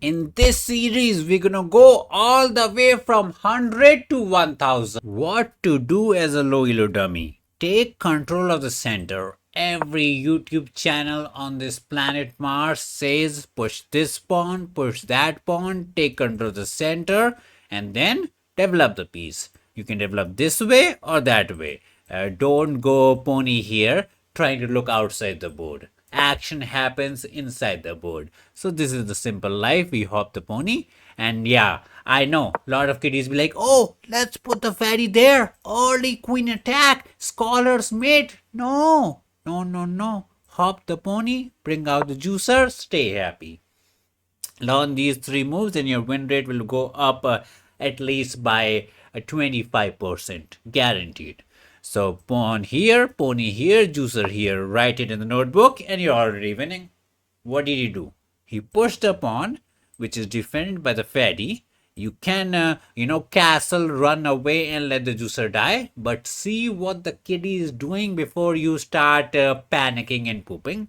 In this series, we're gonna go all the way from 100 to 1000. What to do as a low elo dummy? Take control of the center. Every YouTube channel on this planet Mars says push this pawn, push that pawn, take control of the center, and then develop the piece. You can develop this way or that way. Don't go pony here trying to look outside the board. Action happens inside the board. So this is the simple life. We hop the pony, and yeah, I know a lot of kiddies be like, oh, let's put the fatty there. Early queen attack, scholar's mate. No, no, no, no. Hop the pony, bring out the juicer, stay happy. Learn these three moves and your win rate will go up at least by 25%, guaranteed. So pawn here, pony here, juicer here. Write it in the notebook and you're already winning. What did he do? He pushed the pawn, which is defended by the fatty. You can, castle, run away and let the juicer die. But see what the kitty is doing before you start panicking and pooping.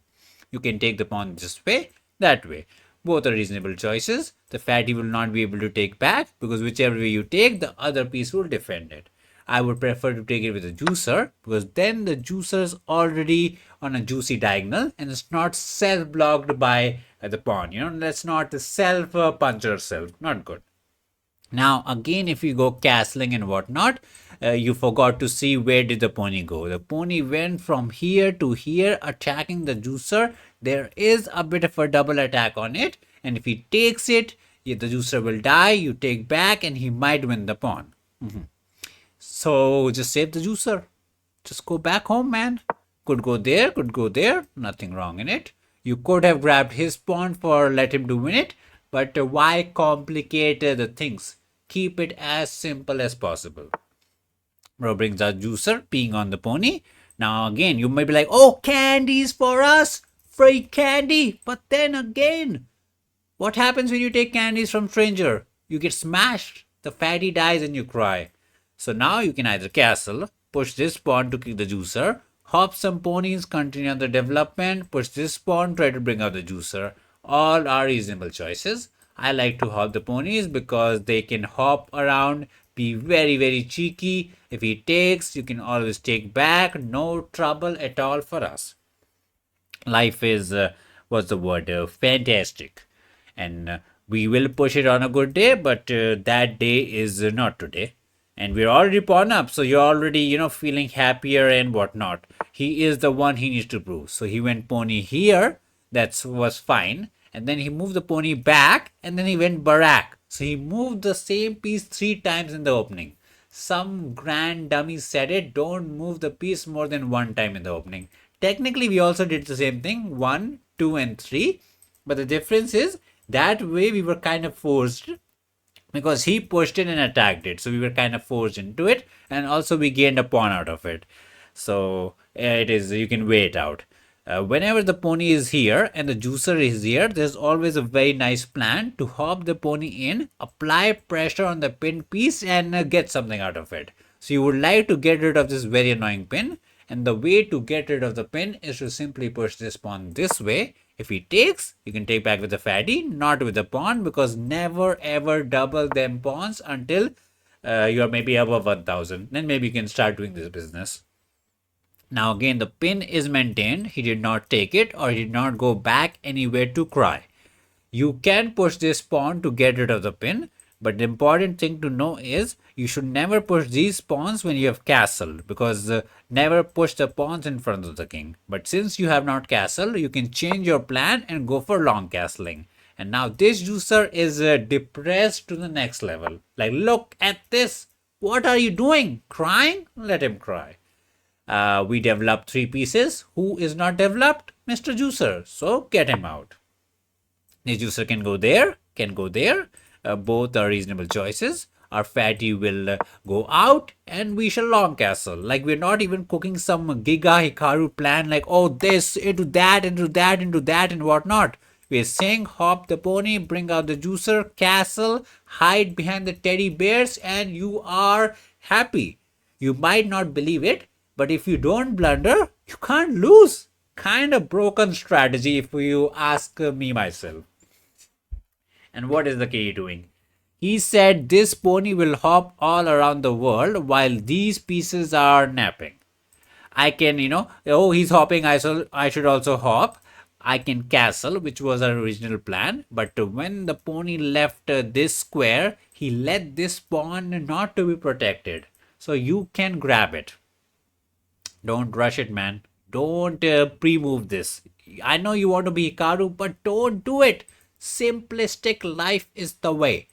You can take the pawn this way, that way. Both are reasonable choices. The fatty will not be able to take back because whichever way you take, the other piece will defend it. I would prefer to take it with a juicer because then the juicer is already on a juicy diagonal and it's not self-blocked by the pawn. That's not the self-punch yourself. Not good. Now again, if you go castling and whatnot, you forgot to see where did the pony go. The pony went from here to here attacking the juicer. There is a bit of a double attack on it, and if he takes it, the juicer will die. You take back and he might win the pawn. So just save the juicer. Just go back home, man. Could go there, nothing wrong in it. You could have grabbed his pawn for let him to win it, but why complicate the things? Keep it as simple as possible. Bro brings out juicer, peeing on the pony. Now again, you may be like, oh, candies for us, free candy. But then again, what happens when you take candies from stranger? You get smashed. The fatty dies and you cry. So now you can either castle, push this pawn to kick the juicer, hop some ponies, continue on the development, push this pawn, try to bring out the juicer. All are reasonable choices. I like to hop the ponies because they can hop around, be very, very cheeky. If he takes, you can always take back. No trouble at all for us. Life is, what's the word, fantastic. And we will push it on a good day, but that day is not today. And we're already pawn up, so you're already, feeling happier and whatnot. He is the one he needs to prove. So he went pony here. That was fine. And then he moved the pony back, and then he went barak. So he moved the same piece 3 times in the opening. Some grand dummy said it, don't move the piece more than 1 time in the opening. Technically, we also did the same thing, 1, 2, and 3. But the difference is, that way we were kind of forced because he pushed it and attacked it. So we were kind of forced into it, and also we gained a pawn out of it. So it is, you can weigh it out. Whenever the pony is here and the juicer is here, there's always a very nice plan to hop the pony in, apply pressure on the pin piece and get something out of it. So you would like to get rid of this very annoying pin, and the way to get rid of the pin is to simply push this pawn this way. If he takes, you can take back with the fatty, not with the pawn, because never ever double them pawns until you are maybe above 1000. Then maybe you can start doing this business. Now again, the pin is maintained. He did not take it or he did not go back anywhere to cry. You can push this pawn to get rid of the pin, but the important thing to know is you should never push these pawns when you have castled, because never push the pawns in front of the king. But since you have not castled, you can change your plan and go for long castling. And now this juicer is depressed to the next level. Like, look at this. What are you doing? Crying? Let him cry. We developed 3 pieces. Who is not developed? Mr. Juicer. So get him out. The juicer can go there, can go there. Both are reasonable choices. Our fatty will go out and we shall long castle. Like, we're not even cooking some Giga Hikaru plan like, oh, this into that, into that, into that, and whatnot. We're saying hop the pony, bring out the juicer, castle, hide behind the teddy bears, and you are happy. You might not believe it, but if you don't blunder, you can't lose. Kind of broken strategy if you ask me myself. And what is the kitty doing? He said this pony will hop all around the world while these pieces are napping. I can, oh, he's hopping, I should also hop. I can castle, which was our original plan. But when the pony left this square, he let this pawn not to be protected. So you can grab it. Don't rush it, man. Don't pre-move this. I know you want to be Hikaru, but don't do it. Simplistic life is the way.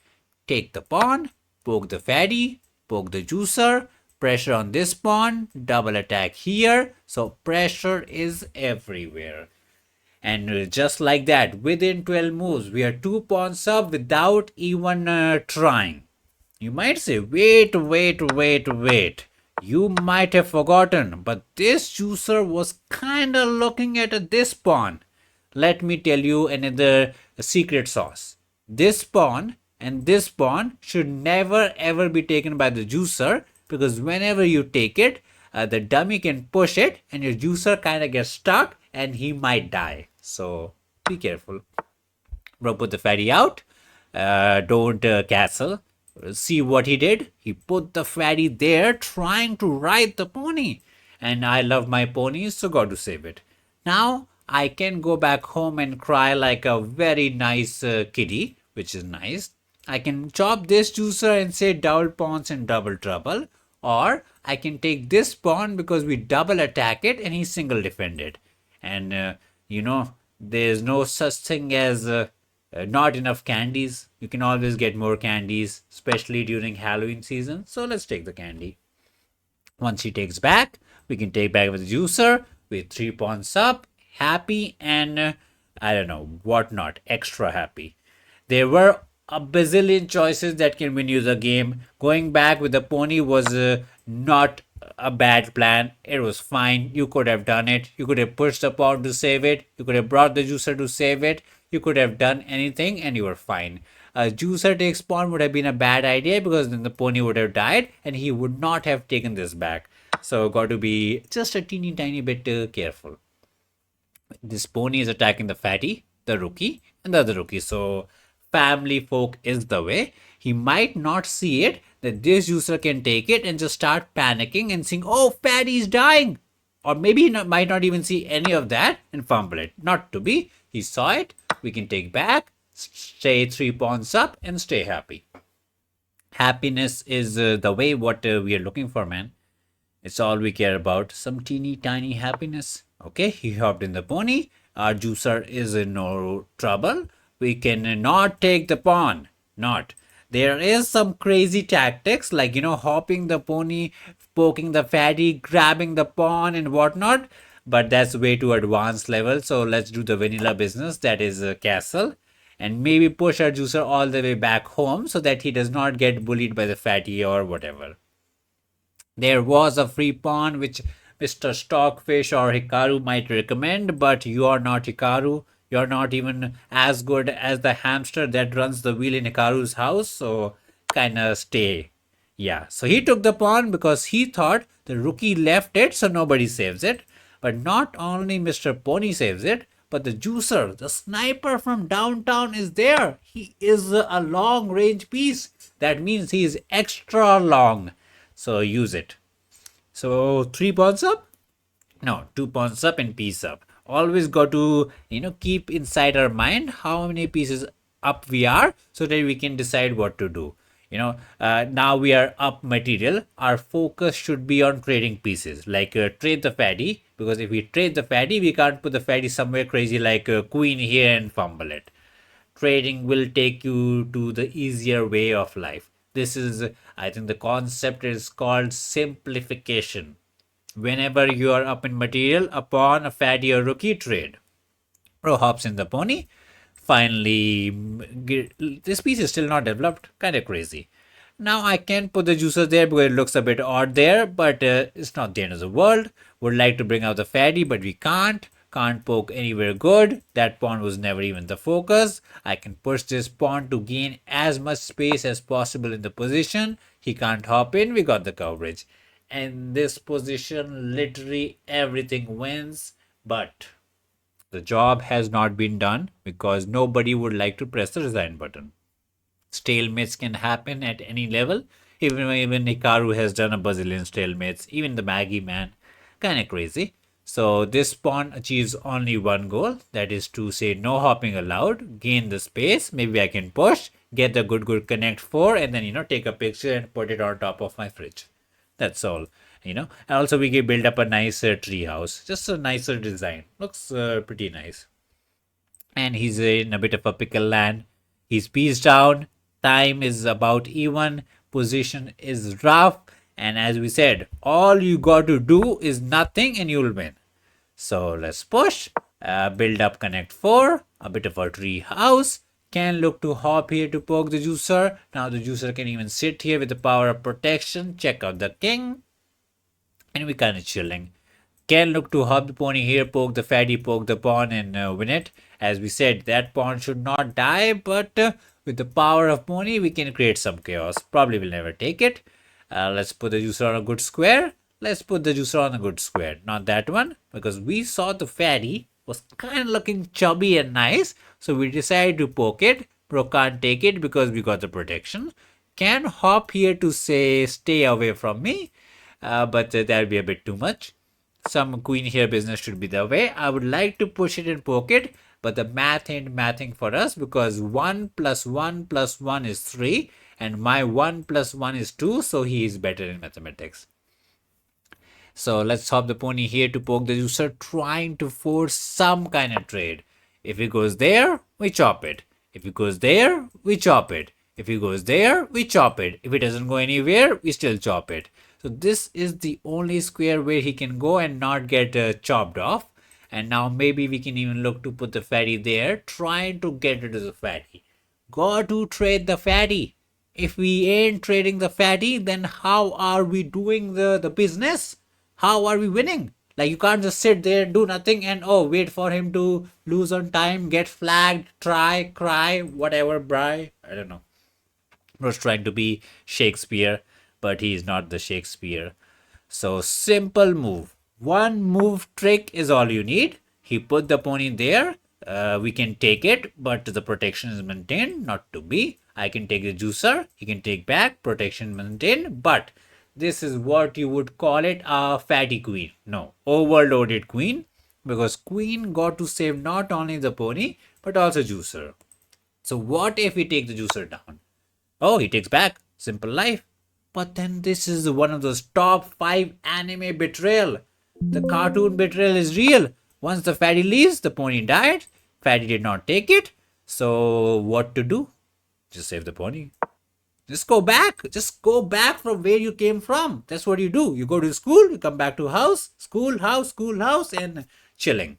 Take the pawn, poke the fatty, poke the juicer, pressure on this pawn, double attack here. So pressure is everywhere. And just like that, within 12 moves, we are 2 pawns up without even trying. You might say, wait. You might have forgotten, but this juicer was kinda looking at this pawn. Let me tell you another secret sauce. This pawn and this pawn should never ever be taken by the juicer, because whenever you take it, the dummy can push it and your juicer kinda gets stuck and he might die. So be careful. Bro, put the fatty out. Don't castle. See what he did? He put the fatty there trying to ride the pony. And I love my ponies, so got to save it. Now I can go back home and cry like a very nice kitty, which is nice. I can chop this juicer and say double pawns and double trouble. Or I can take this pawn because we double attack it and he single defended. And there's no such thing as not enough candies. You can always get more candies, especially during Halloween season. So let's take the candy. Once he takes back, we can take back with the juicer with 3 pawns up, happy, and I don't know what not, extra happy. There were a bazillion choices that can win you the game. Going back with the pony was not a bad plan. It was fine. You could have done it. You could have pushed the pawn to save it. You could have brought the juicer to save it. You could have done anything and you were fine. A juicer takes pawn would have been a bad idea because then the pony would have died and he would not have taken this back. So got to be just a teeny tiny bit careful. This pony is attacking the fatty, the rookie, and the other rookie. So family folk is the way. He might not see it that this user can take it and just start panicking and saying, "Oh, fatty's dying," or maybe he might not even see any of that and fumble it. Not to be. He saw it. We can take back, stay 3 pawns up, and stay happy. Happiness is the way what we are looking for, man. It's all we care about. Some teeny tiny happiness. Okay, he hopped in the pony. Our juicer is in no trouble. We can not take the pawn. Not. There is some crazy tactics like, hopping the pony, poking the fatty, grabbing the pawn and whatnot. But that's way too advanced level. So let's do the vanilla business. That is a castle. And maybe push our juicer all the way back home so that he does not get bullied by the fatty or whatever. There was a free pawn which Mr. Stockfish or Hikaru might recommend, but you are not Hikaru. You're not even as good as the hamster that runs the wheel in Hikaru's house, so kinda stay. Yeah, so he took the pawn because he thought the rookie left it, so nobody saves it. But not only Mr. Pony saves it, but the juicer, the sniper from downtown is there. He is a long range piece. That means he is extra long. So use it. So 3 pawns up? No, 2 pawns up and piece up. Always got to, keep inside our mind how many pieces up we are so that we can decide what to do. Now we are up material. Our focus should be on trading pieces, like trade the fatty, because if we trade the fatty, we can't put the fatty somewhere crazy like queen here and fumble it. Trading will take you to the easier way of life. This is, I think the concept is called simplification. Whenever you are up in material, a pawn, a fatty, or rookie, trade. Pro hops in the pony. Finally, this piece is still not developed. Kind of crazy. Now I can put the juicer there because it looks a bit odd there, but it's not the end of the world. Would like to bring out the fatty, but we can't. Can't poke anywhere good. That pawn was never even the focus. I can push this pawn to gain as much space as possible in the position. He can't hop in. We got the coverage. And this position, literally everything wins. But the job has not been done because nobody would like to press the resign button. Stalemates can happen at any level. Even Hikaru has done a bazillion stalemates. Even the Maggie man, kind of crazy. So this pawn achieves only one goal, that is to say no hopping allowed. Gain the space. Maybe I can push, get the good connect 4, and then take a picture and put it on top of my fridge. That's all. And also we can build up a nicer tree house, just a nicer design. Looks pretty nice. And he's in a bit of a pickle land. He's pieced down. Time is about even. Position is rough. And as we said, all you got to do is nothing and you'll win. So let's push. Build up connect 4. A bit of a tree house. Can look to hop here to poke the juicer. Now the juicer can even sit here with the power of protection. Check out the king. And we kind of chilling. Can look to hop the pony here, poke the fatty, poke the pawn, and win it. As we said, that pawn should not die, but with the power of pony, we can create some chaos. Probably will never take it. Let's put the juicer on a good square. Let's put the juicer on a good square. Not that one, because we saw the fatty was kind of looking chubby and nice. So we decided to poke it. Bro can't take it because we got the protection. Can hop here to say stay away from me, but that would be a bit too much. Some queen here business should be the way. I would like to push it and poke it, but the math ain't mathing for us because 1 plus 1 plus 1 is 3 and my 1 plus 1 is 2, so he is better in mathematics. So let's hop the pony here to poke the juicer, trying to force some kind of trade. If he goes there, we chop it. If he goes there, we chop it. If he goes there, we chop it. If it doesn't go anywhere, we still chop it. So this is the only square where he can go and not get chopped off. And now maybe we can even look to put the fatty there, trying to get rid of the fatty. Got to trade the fatty. If we ain't trading the fatty, then how are we doing the business? How are we winning? Like, you can't just sit there, do nothing, and wait for him to lose on time, get flagged, try, cry, whatever, bry. I don't know. Was trying to be Shakespeare, but he is not the Shakespeare. So simple move. One move trick is all you need. He put the pony there. We can take it, but the protection is maintained, not to be. I can take the juicer. He can take back. Protection maintained. But this is what you would call it a fatty queen. No, overloaded queen. Because queen got to save not only the pony, but also juicer. So what if we take the juicer down? Oh, he takes back. Simple life. But then this is one of those top 5 anime betrayal. The cartoon betrayal is real. Once the fatty leaves, the pony died. Fatty did not take it. So what to do? Just save the pony. Just go back. Just go back from where you came from. That's what you do. You go to school, you come back to house, school, house, and chilling.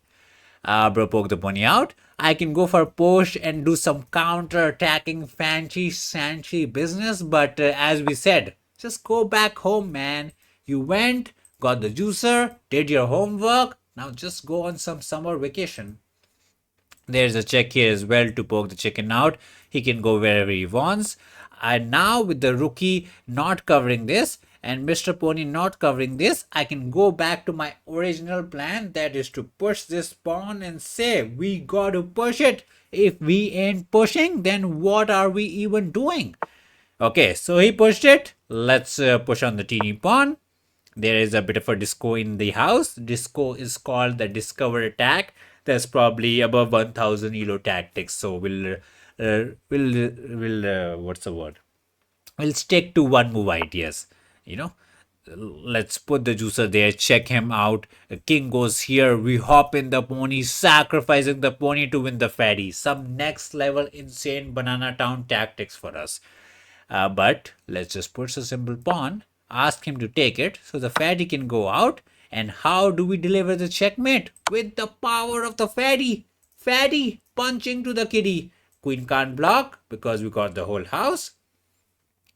Bro poke the pony out. I can go for push and do some counter-attacking fancy business, but as we said, just go back home, man. You went, got the juicer, did your homework. Now just go on some summer vacation. There's a check here as well to poke the chicken out. He can go wherever he wants. And now with the rookie not covering this and Mr. Pony not covering this, I can go back to my original plan, that is to push this pawn and say, we got to push it. If we ain't pushing, then what are we even doing? Okay, so he pushed it. Let's push on the teeny pawn. There is a bit of a disco in the house. Disco is called the Discover Attack. There's probably above 1000 ELO tactics. So we'll what's the word? We'll stick to one move ideas. Let's put the juicer there, check him out. The king goes here. We hop in the pony, sacrificing the pony to win the fatty. Some next level insane banana town tactics for us. But let's just push a simple pawn, ask him to take it so the fatty can go out. And how do we deliver the checkmate? With the power of the fatty. Fatty punching to the kitty. Queen can't block because we got the whole house.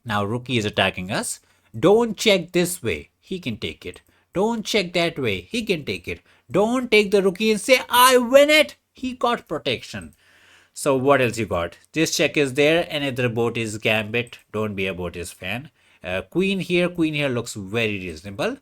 Now rookie is attacking us. Don't check this way. He can take it. Don't check that way. He can take it. Don't take the rookie and say, I win it. He got protection. So what else you got? This check is there. Another boat is gambit. Don't be a Boatis fan. Queen here looks very reasonable.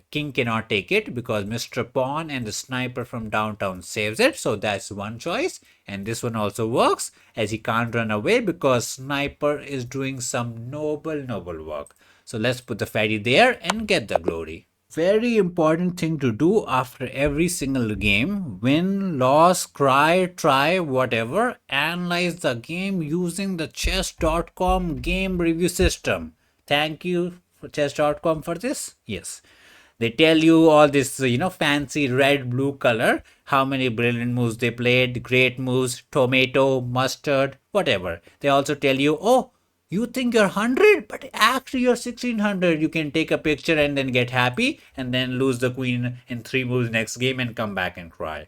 King cannot take it because Mr. Pawn and the sniper from downtown saves it. So that's one choice. And this one also works as he can't run away because sniper is doing some noble work. So let's put the fatty there and get the glory. Very important thing to do after every single game. Win, loss, cry, try, whatever. Analyze the game using the chess.com game review system. Thank you for chess.com for this. Yes. They tell you all this, fancy red, blue color, how many brilliant moves they played, great moves, tomato, mustard, whatever. They also tell you, oh, you think you're 100, but actually you're 1600. You can take a picture and then get happy and then lose the queen in 3 moves next game and come back and cry.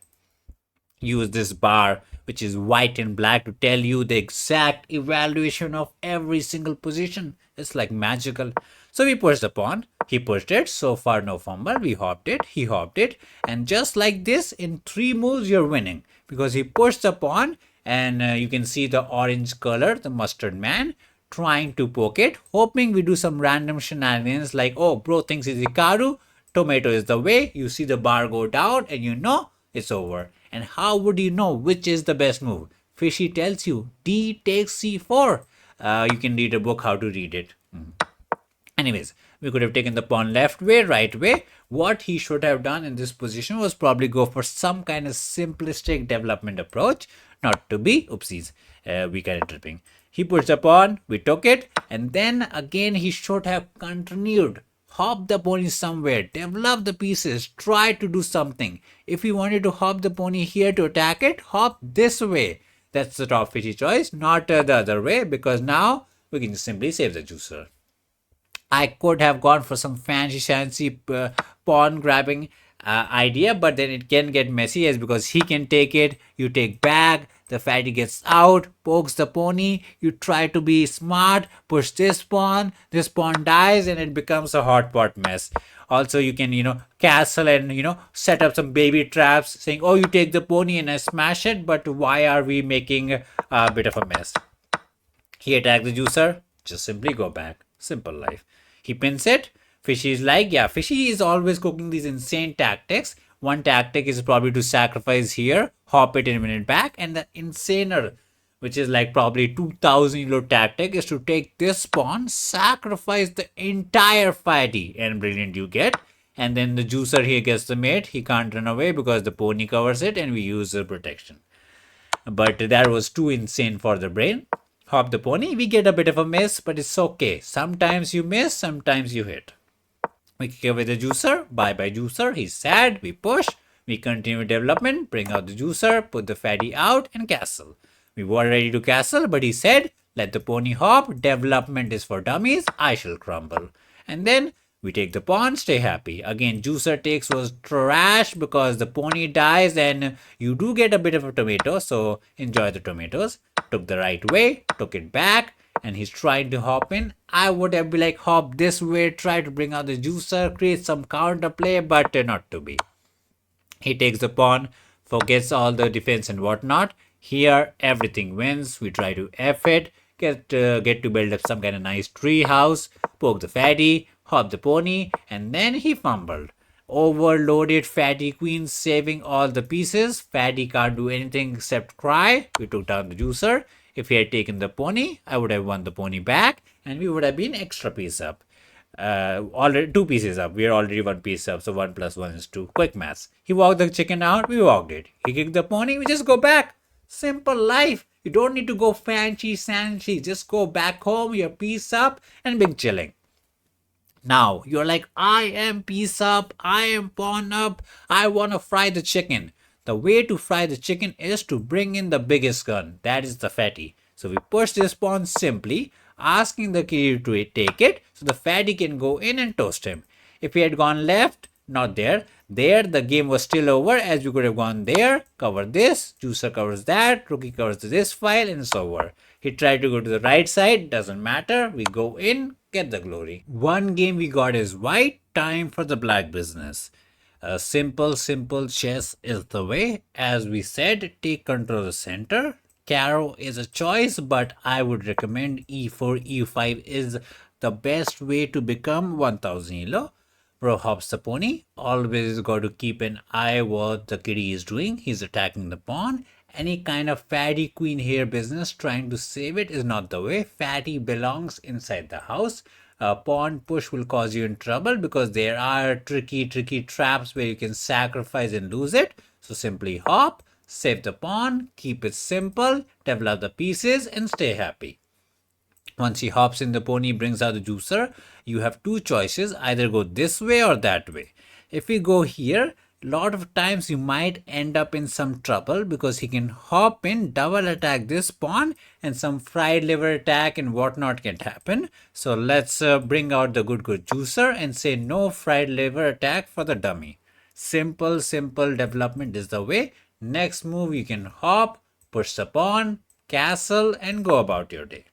Use this bar which is white and black to tell you the exact evaluation of every single position. It's like magical. So we pushed the pawn, he pushed it, so far no fumble, we hopped it, he hopped it, and just like this in 3 moves you're winning because he pushed the pawn and you can see the orange color, the mustard man, trying to poke it, hoping we do some random shenanigans like, oh, bro thinks it's Hikaru, tomato is the way, you see the bar go down and you know it's over. And how would you know which is the best move? Fishy tells you D takes C4. You can read a book how to read it. Anyways, we could have taken the pawn left way, right way. What he should have done in this position was probably go for some kind of simplistic development approach, not to be, oopsies, we kind of tripping. He pushed the pawn, we took it, and then again he should have continued. Hop the pony somewhere, develop the pieces, try to do something. If you wanted to hop the pony here to attack it, hop this way. That's the top fishy choice, not the other way, because now we can simply save the juicer. I could have gone for some fancy pawn grabbing idea, but then it can get messy as because he can take it, you take back, the fatty gets out, pokes the pony, you try to be smart, push this pawn dies, and it becomes a hot pot mess. Also, you can, castle and, set up some baby traps saying, oh, you take the pony and I smash it, but why are we making a bit of a mess? He attacked the juicer, just simply go back. Simple life. He pins it. Fishy is like, yeah, Fishy is always cooking these insane tactics. One tactic is probably to sacrifice here, hop it and win it back. And the insaner, which is like probably 2000 ELO tactic, is to take this pawn, sacrifice the entire fatty, and brilliant you get. And then the juicer here gets the mate. He can't run away because the pony covers it and we use the protection. But that was too insane for the brain. Hop the pony, we get a bit of a miss, but it's okay. Sometimes you miss, sometimes you hit. We kick away the juicer, bye juicer, he's sad, we push, we continue development, bring out the juicer, put the fatty out and castle. We were ready to castle, but he said, let the pony hop, development is for dummies, I shall crumble. And then we take the pawn, stay happy. Again, juicer takes was trash because the pony dies and you do get a bit of a tomato, so enjoy the tomatoes. Took the right way, took it back, and he's trying to hop in. I would have been like, hop this way, try to bring out the juicer, create some counter play, but not to be. He takes the pawn, forgets all the defense and whatnot. Here, everything wins. We try to F it, get to build up some kind of nice tree house, poke the fatty, hop the pony, and then he fumbled. Overloaded fatty queen, saving all the pieces. Fatty can't do anything except cry. We took down the juicer. If he had taken the pony, I would have won the pony back and we would have been extra piece up. Already 2 pieces up. We are already 1 piece up, so 1 plus 1 is 2. Quick maths. He walked the chicken out, we walked it. He kicked the pony, we just go back. Simple life. You don't need to go fancy, just go back home, you're piece up and big chilling. Now, you're like, I am piece up, I am pawn up, I want to fry the chicken. The way to fry the chicken is to bring in the biggest gun, that is the fatty. So we push this pawn simply, asking the kid to take it, so the fatty can go in and toast him. If he had gone left, not there, the game was still over, as we could have gone there, cover this, juicer covers that, rookie covers this file, and it's over. He tried to go to the right side, doesn't matter, we go in, get the glory. One game we got is white, time for the black business. A simple chess is the way. As we said, take control of the center. Carrow is a choice, but I would recommend e4, e5 is the best way to become 1000 ELO. Bro hops the pony. Always got to keep an eye what the kitty is doing. He's attacking the pawn. Any kind of fatty queen here business trying to save it is not the way. Fatty belongs inside the house. A pawn push will cause you in trouble because there are tricky traps where you can sacrifice and lose it. So simply hop, save the pawn, keep it simple, develop the pieces and stay happy. Once he hops in, the pony brings out the juicer. You have two choices, either go this way or that way. If we go here, lot of times you might end up in some trouble because he can hop in, double attack this pawn, and some fried liver attack and whatnot can happen. So let's bring out the good juicer and say no fried liver attack for the dummy. Simple development is the way. Next move, you can hop, push the pawn, castle, and go about your day.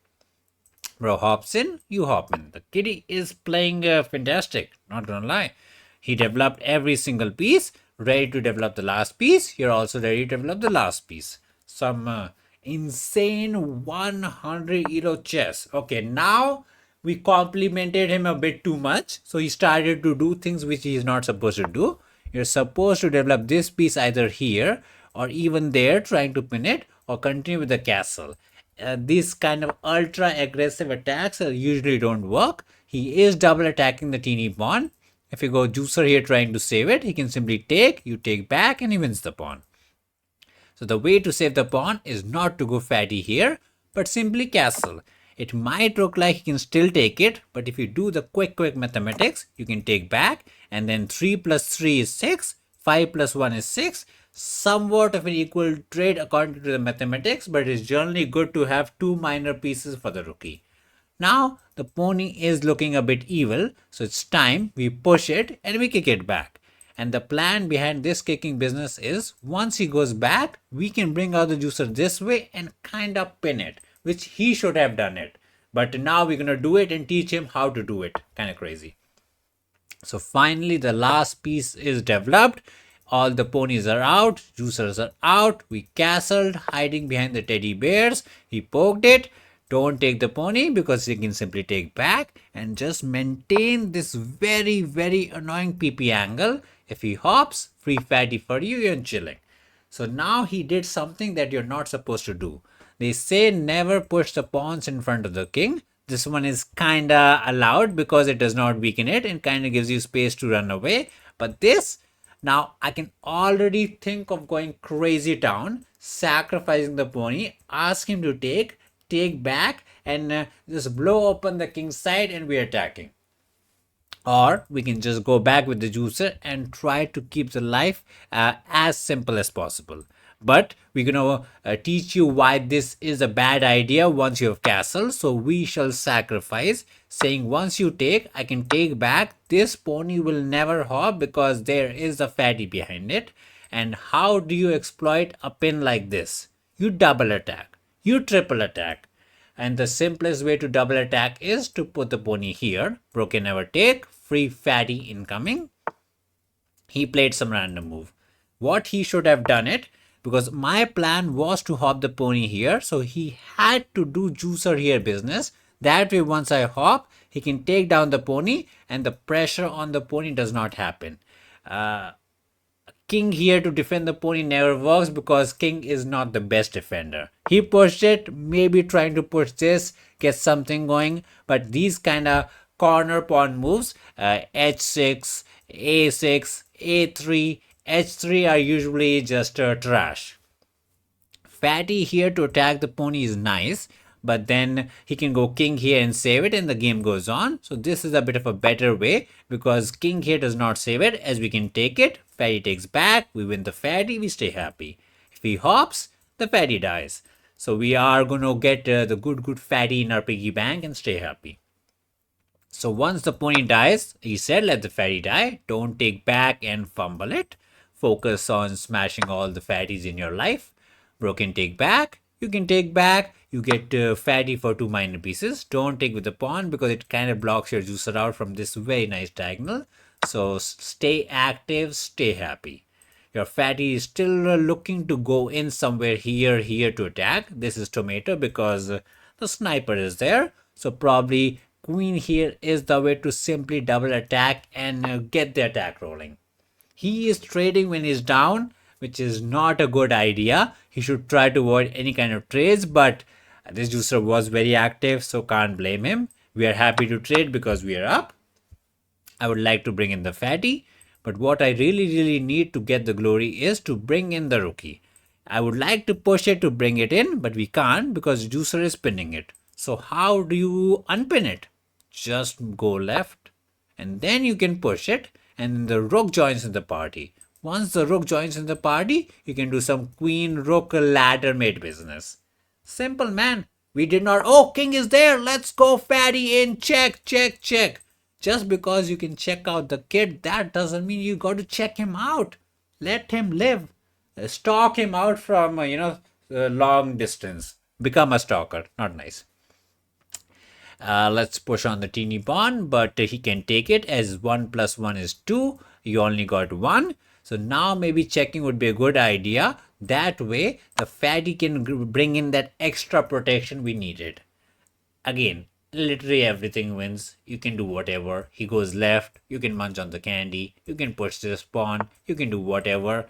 Bro hops in, you hop in. The kitty is playing fantastic, not gonna lie. He developed every single piece, ready to develop the last piece. You're also ready to develop the last piece. Some insane 100 ELO chess. Okay, now we complimented him a bit too much. So he started to do things which he is not supposed to do. You're supposed to develop this piece either here or even there, trying to pin it, or continue with the castle. These kind of ultra aggressive attacks usually don't work. He is double attacking the teeny pawn. If you go juicer here trying to save it, he can simply take, you take back, and he wins the pawn. So the way to save the pawn is not to go fatty here, but simply castle. It might look like he can still take it, but if you do the quick mathematics, you can take back, and then 3 plus 3 is 6, 5 plus 1 is 6, somewhat of an equal trade according to the mathematics, but it's generally good to have two minor pieces for the rookie. Now the pony is looking a bit evil, so it's time we push it and we kick it back. And the plan behind this kicking business is once he goes back, we can bring out the juicer this way and kind of pin it, which he should have done it. But now we're going to do it and teach him how to do it. Kind of crazy. So finally the last piece is developed. All the ponies are out, juicers are out. We castled, hiding behind the teddy bears. He poked it. Don't take the pony because he can simply take back and just maintain this very annoying PP angle. If he hops, free fatty for you, you're chilling. So now he did something that you're not supposed to do. They say never push the pawns in front of the king. This one is kinda allowed because it does not weaken it and kinda gives you space to run away. But this, now I can already think of going crazy town, sacrificing the pony, ask him to take back, and just blow open the king's side and we're attacking. Or we can just go back with the juicer and try to keep the life as simple as possible. But we're going to teach you why this is a bad idea once you have castle. So we shall sacrifice, saying once you take, I can take back. This pony will never hop because there is a fatty behind it. And how do you exploit a pin like this? You double attack, you triple attack. And the simplest way to double attack is to put the pony here. Bro can never take, free fatty incoming. He played some random move. What he should have done it, because my plan was to hop the pony here, so he had to do juicer here business. That way once I hop, he can take down the pony and the pressure on the pony does not happen. King here to defend the pony never works because king is not the best defender. He pushed it, maybe trying to push this, get something going, but these kind of corner pawn moves, h6, a6, a3, h3 are usually just trash. Fatty here to attack the pony is nice, but then he can go king here and save it and the game goes on. So this is a bit of a better way because king here does not save it, as we can take it. Fatty takes back, we win the fatty, we stay happy. If he hops, the fatty dies. So we are going to get the good fatty in our piggy bank and stay happy. So once the pony dies, he said let the fatty die. Don't take back and fumble it. Focus on smashing all the fatties in your life. Bro can take back, you can take back. You get fatty for two minor pieces. Don't take with the pawn because it kind of blocks your juicer out from this very nice diagonal. So stay active, stay happy. Your fatty is still looking to go in somewhere here to attack. This is tomato because the sniper is there. So probably Queen here is the way to simply double attack and get the attack rolling. He is trading when he's down, which is not a good idea. He should try to avoid any kind of trades, but this juicer was very active, so can't blame him. We are happy to trade because we are up. I would like to bring in the fatty, but what I really need to get the glory is to bring in the rookie. I would like to push it to bring it in, but we can't because juicer is pinning it. So how do you unpin it? Just go left and then you can push it and the rook joins in the party. Once the rook joins in the party, you can do some queen rook ladder mate business. Simple, man. We did not. Oh, king is there. Let's go, fatty in. Check, check, check. Just because you can check out the kid, that doesn't mean you got to check him out. Let him live. Stalk him out from, long distance. Become a stalker. Not nice. Let's push on the teeny pawn, but he can take it as 1 plus 1 is 2. You only got 1. So now maybe checking would be a good idea. That way, the fatty can bring in that extra protection we needed. Again, literally everything wins. You can do whatever. He goes left. You can munch on the candy. You can push this pawn. You can do whatever.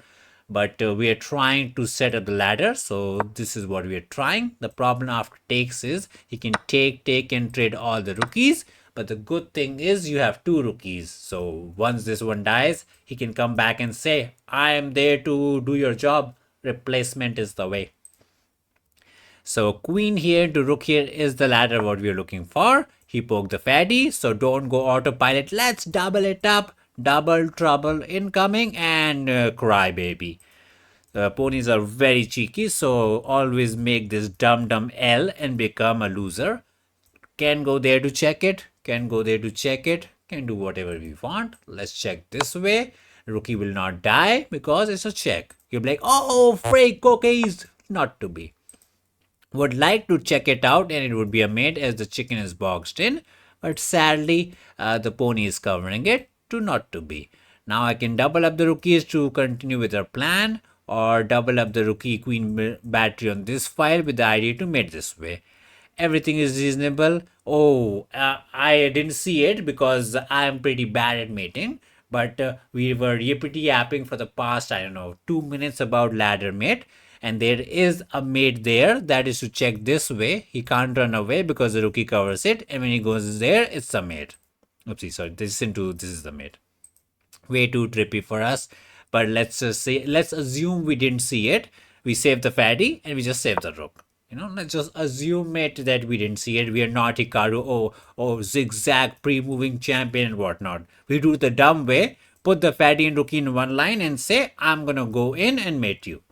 But we are trying to set up the ladder, so this is what we are trying. The problem after takes is he can take and trade all the rookies, but the good thing is you have 2 rookies, so once this one dies he can come back and say, I am there to do your job. Replacement is the way. So queen here to rook here is the ladder what we are looking for. He poked the fatty, so don't go autopilot. Let's double it up. Double trouble incoming and cry baby. The ponies are very cheeky, so always make this dumb L and become a loser. Can go there to check it. Can go there to check it. Can do whatever we want. Let's check this way. Rookie will not die because it's a check. You'll be like, oh, freak cookies. Not to be. Would like to check it out and it would be a mate as the chicken is boxed in, but sadly the pony is covering it to not to be. Now I can double up the rookies to continue with our plan, or double up the rookie queen battery on this file with the idea to mate this way. Everything is reasonable. Oh, I didn't see it because I am pretty bad at mating, but we were yippity yapping for the past, I don't know, 2 minutes about ladder mate. And there is a mate there that is to check this way. He can't run away because the rookie covers it, and when he goes there, it's the mate. Oopsie, sorry, this is the mate. Way too trippy for us, but let's assume we didn't see it. We save the fatty and we just save the rook. Let's just assume it that we didn't see it. We are not Hikaru, oh, zigzag pre-moving champion and whatnot. We do the dumb way, put the fatty and rookie in one line and say, I'm gonna go in and mate you.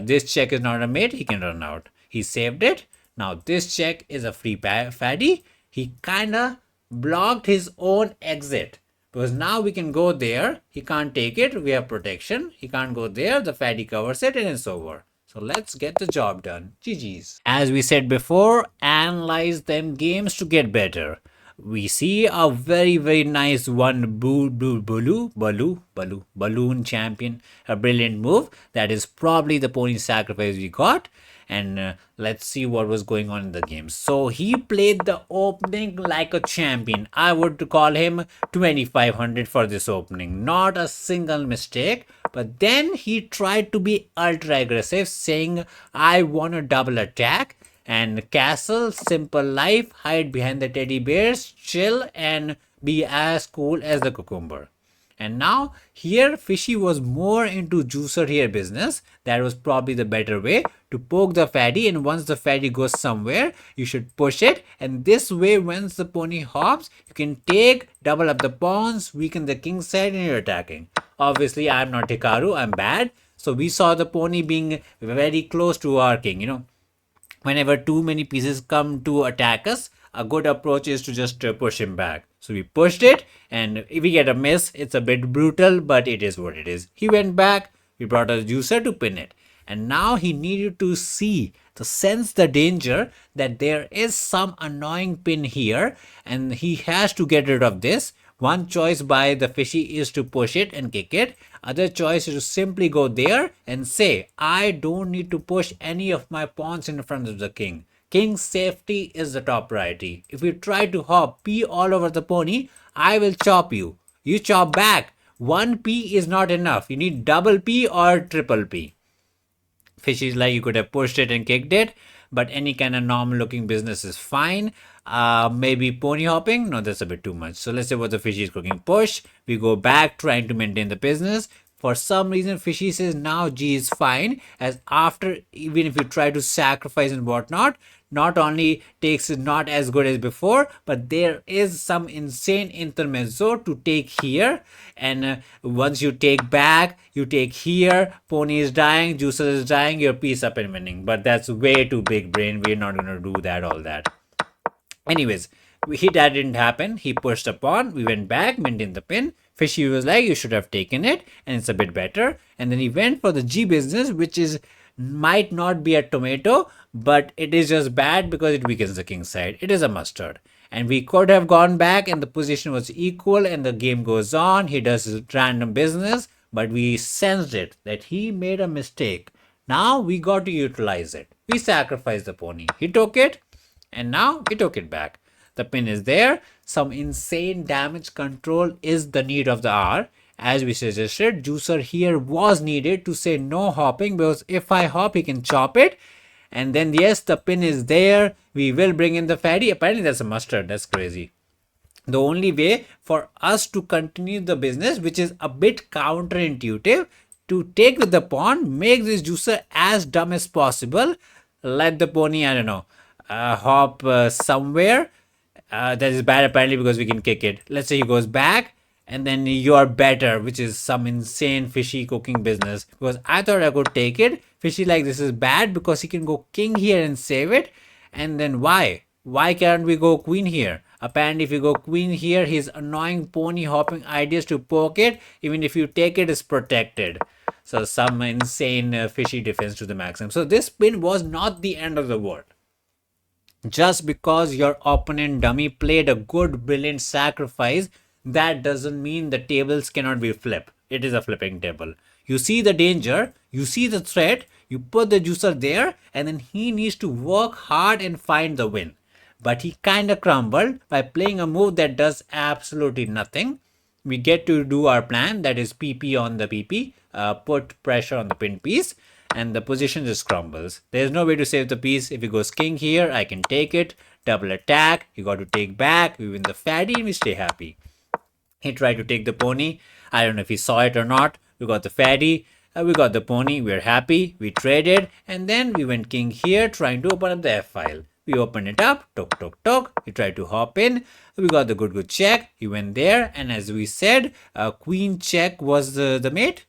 This check is not a mate. He can run out. He saved it. Now this check is a free fatty. He kinda blocked his own exit because now we can go there. He can't take it. We have protection. He can't go there. The fatty covers it and it's over. So let's get the job done. GG's. As we said before, analyze them games to get better. We see a very nice one balloon champion, a brilliant move. That is probably the pony sacrifice we got. And let's see what was going on in the game. So he played the opening like a champion. I would call him 2500 for this opening. Not a single mistake. But then he tried to be ultra aggressive, saying, I want a double attack. And castle, simple life, hide behind the teddy bears, chill and be as cool as the cucumber. And now here Fishy was more into juicer here business. That was probably the better way to poke the fatty, and once the fatty goes somewhere, you should push it. And this way, once the pony hops, you can take, double up the pawns, weaken the king side, and you're attacking. Obviously, I'm not Hikaru, I'm bad. So we saw the pony being very close to our king, Whenever too many pieces come to attack us, a good approach is to just push him back. So we pushed it, and if we get a miss, it's a bit brutal, but it is what it is. He went back, we brought a juicer to pin it. And now he needed to sense the danger that there is some annoying pin here, and he has to get rid of this. One choice by the Fishy is to push it and kick it. Other choice is to simply go there and say, I don't need to push any of my pawns in front of the king. King's safety is the top priority. If you try to hop P all over the pony, I will chop you. You chop back. One P is not enough. You need double P or triple P. Fishy is like you could have pushed it and kicked it, but any kind of normal looking business is fine. Maybe pony hopping, no, that's a bit too much. So let's say what the fishy is cooking. Push, we go back trying to maintain the business. For some reason, fishy says now G is fine, as after, even if you try to sacrifice and whatnot, not only takes it not as good as before, but there is some insane intermezzo to take here. And once you take back, you take here, pony is dying, juicer is dying, your piece up and winning. But that's way too big brain. We're not going to do that, all that. Anyways, that didn't happen. He pushed a pawn. We went back, maintained the pin. Fishy was like, you should have taken it, and it's a bit better. And then he went for the G business, which is might not be a tomato, but it is just bad because it weakens the king side. It is a mustard. And we could have gone back and the position was equal and the game goes on. He does his random business, but we sensed it that he made a mistake. Now we got to utilize it. We sacrificed the pony. He took it, and now we took it back. The pin is there. Some insane damage control is the need of the hour. As we suggested, juicer here was needed to say no hopping, because if I hop, he can chop it. And then yes, the pin is there. We will bring in the fatty. Apparently that's a mustard. That's crazy. The only way for us to continue the business, which is a bit counterintuitive, to take with the pawn, make this juicer as dumb as possible. Let the pony, I don't know, hop somewhere. That is bad apparently because we can kick it. Let's say he goes back, and then you're better, which is some insane fishy cooking business. Because I thought I could take it. Fishy like this is bad because he can go king here and save it. And then why? Why can't we go queen here? Apparently if you go queen here, his annoying pony hopping ideas to poke it, even if you take it, is protected. So some insane fishy defense to the maximum. So this pin was not the end of the world. Just because your opponent dummy played a good, brilliant sacrifice, that doesn't mean the tables cannot be flipped. It is a flipping table. You see the danger, you see the threat, you put the juicer there, and then he needs to work hard and find the win. But he kind of crumbled by playing a move that does absolutely nothing. We get to do our plan, that is PP on the PP, put pressure on the pin piece, and the position just crumbles. There's no way to save the piece. If he goes king here, I can take it, double attack, you got to take back, we win the fatty, and we stay happy. He tried to take the pony. I don't know if he saw it or not. We got the fatty, we got the pony, we're happy, we traded, and then we went king here, trying to open up the F file. We opened it up, tok tok tok, he tried to hop in, we got the good check, he went there, and as we said, queen check was the mate.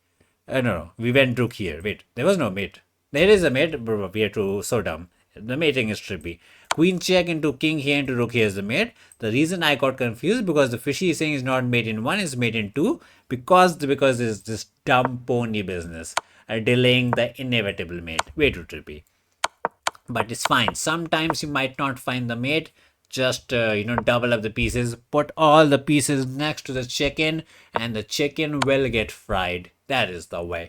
No, we went rook here. Wait, there was no mate. There is a mate, but we are too so dumb. The mating is trippy. Queen check into king here into rook here is the mate. The reason I got confused because the fishy is saying is not mate in 1, it's mate in 2, because it's this dumb pony business, delaying the inevitable mate. Way too trippy. But it's fine. Sometimes you might not find the mate. Just double up the pieces, put all the pieces next to the chicken, and the chicken will get fried. That is the way.